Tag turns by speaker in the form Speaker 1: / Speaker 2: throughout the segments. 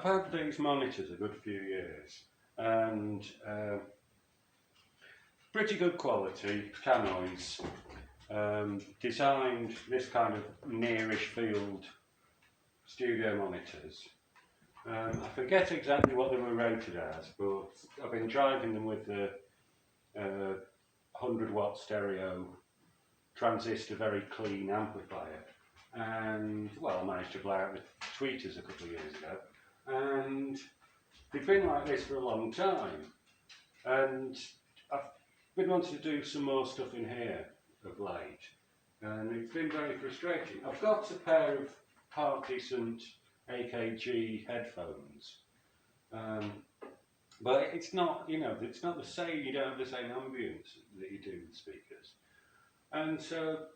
Speaker 1: had these monitors a good few years, and pretty good quality tannoys. Designed this kind of nearish field studio monitors. I forget exactly what they were rated as, but I've been driving them with the 100-watt stereo transistor, very clean amplifier, and well, I managed to blow out the tweeters a couple of years ago, and they've been like this for a long time, and I've been wanting to do some more stuff in here of late, and it's been very frustrating. I've got a pair of half decent AKG headphones, but it's not, it's not the same. You don't have the same ambience that you do with speakers. And so,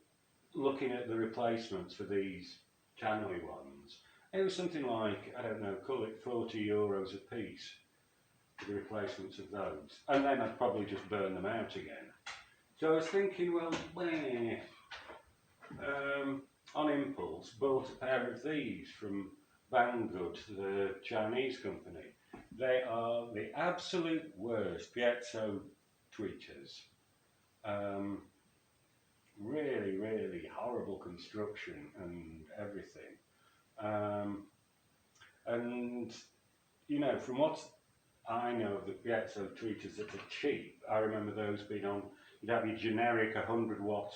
Speaker 1: looking at the replacements for these tannoy ones, it was something like, I don't know, call it €40 a piece for the replacements of those, and then I'd probably just burn them out again. So I was thinking, well, on impulse, bought a pair of these from Banggood, the Chinese company. They are the absolute worst piezo tweeters. Really, really horrible construction and everything. And, from what I know of the piezo tweeters that are cheap, I remember those being on, you'd have your generic 100-watt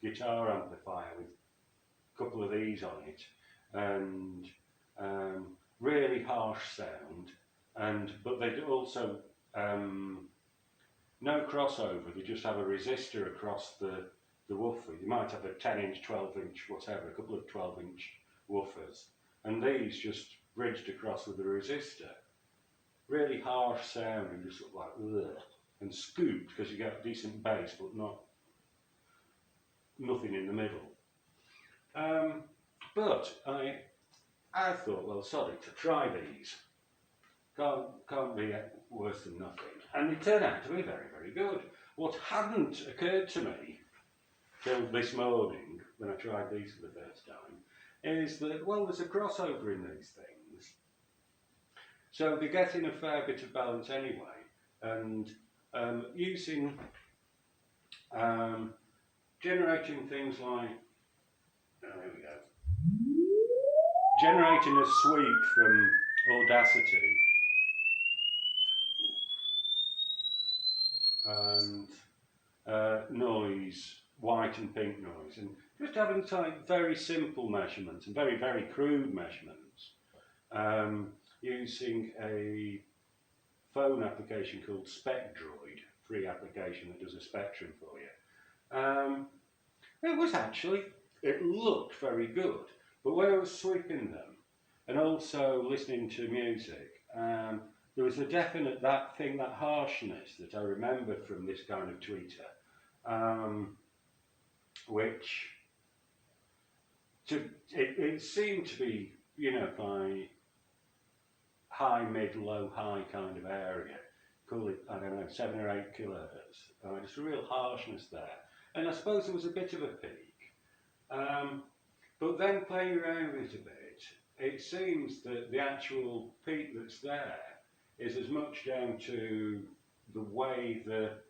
Speaker 1: guitar amplifier with a couple of these on it, and really harsh sound, but they do also no crossover. They just have a resistor across the woofer. You might have a 10-inch, 12-inch, whatever, a couple of 12-inch woofers, and these just bridged across with a resistor. Really harsh sound and just sort of like ugh, and scooped because you get decent bass, but nothing in the middle. But I thought, well, sorry, to try these. Can't be worse than nothing. And they turned out to be very, very good. What hadn't occurred to me till this morning, when I tried these for the first time, is that, well, there's a crossover in these things. So they're getting a fair bit of balance anyway. And using, generating things like, there we go. Generating a sweep from Audacity and noise, white and pink noise, and just having very simple measurements and very, very crude measurements, using a phone application called SpecDroid, free application that does a spectrum for you. It looked very good, but when I was sweeping them and also listening to music, there was a definite that harshness that I remember from this kind of tweeter, which it seemed to be, by high, mid, low, high kind of area. Call it, I don't know, 7 or 8 kilohertz. Just a real harshness there. And I suppose there was a bit of a peak. But then playing around with it a bit, it seems that the actual peak that's there is as much down to the way the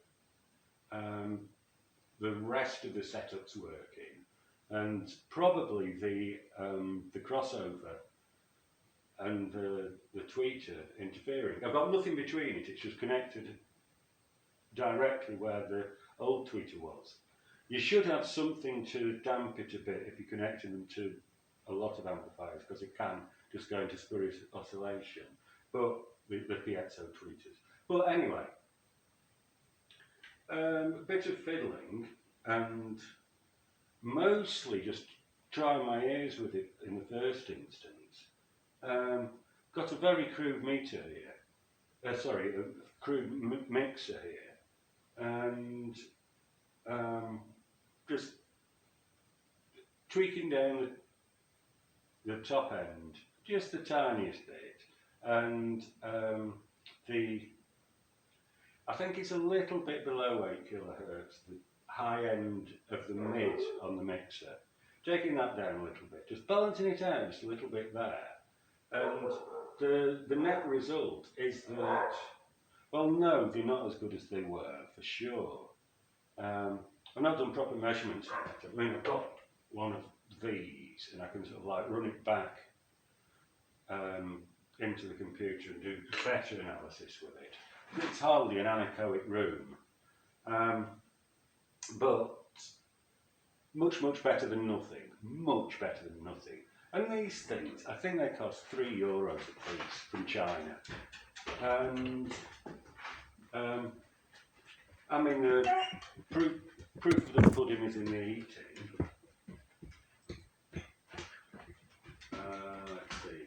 Speaker 1: rest of the setup's working, and probably the crossover and the tweeter interfering. I've got nothing between it, it's just connected directly where the old tweeter was. You should have something to damp it a bit if you're connecting them to a lot of amplifiers, because it can just go into spurious oscillation, but the piezo tweeters. But anyway, a bit of fiddling and mostly just trying my ears with it in the first instance. Got a very crude meter here, a crude mixer here, and just tweaking down the top end, just the tiniest bit, and I think it's a little bit below 8 kilohertz, the high end of the mid on the mixer. Taking that down a little bit, just balancing it out just a little bit there, and the net result is that, well, no, they're not as good as they were, for sure. I've not done proper measurements on it. I mean, I've got one of these, and I can sort of like run it back into the computer and do better analysis with it. It's hardly an anechoic room, but much better than nothing. Much better than nothing. And these things, I think they cost €3 a piece from China. And I mean, the proof of the pudding is in the eating. Let's see.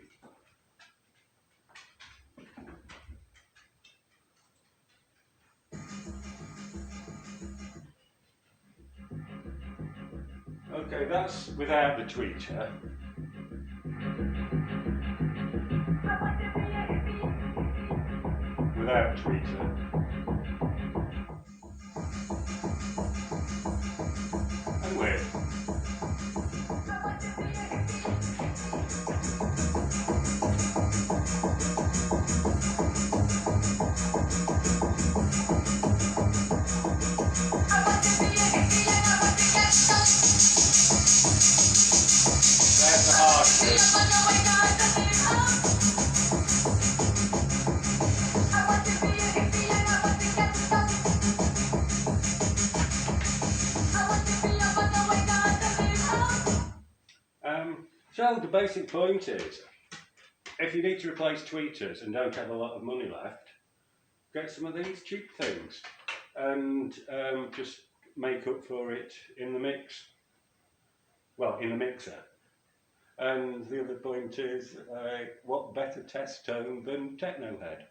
Speaker 1: Okay, that's without the tweeter. Without tweeter. And with. That's the hard bit. So the basic point is, if you need to replace tweeters and don't have a lot of money left, get some of these cheap things and just make up for it in the mix. Well, in the mixer. And the other point is, what better test tone than Techno Head?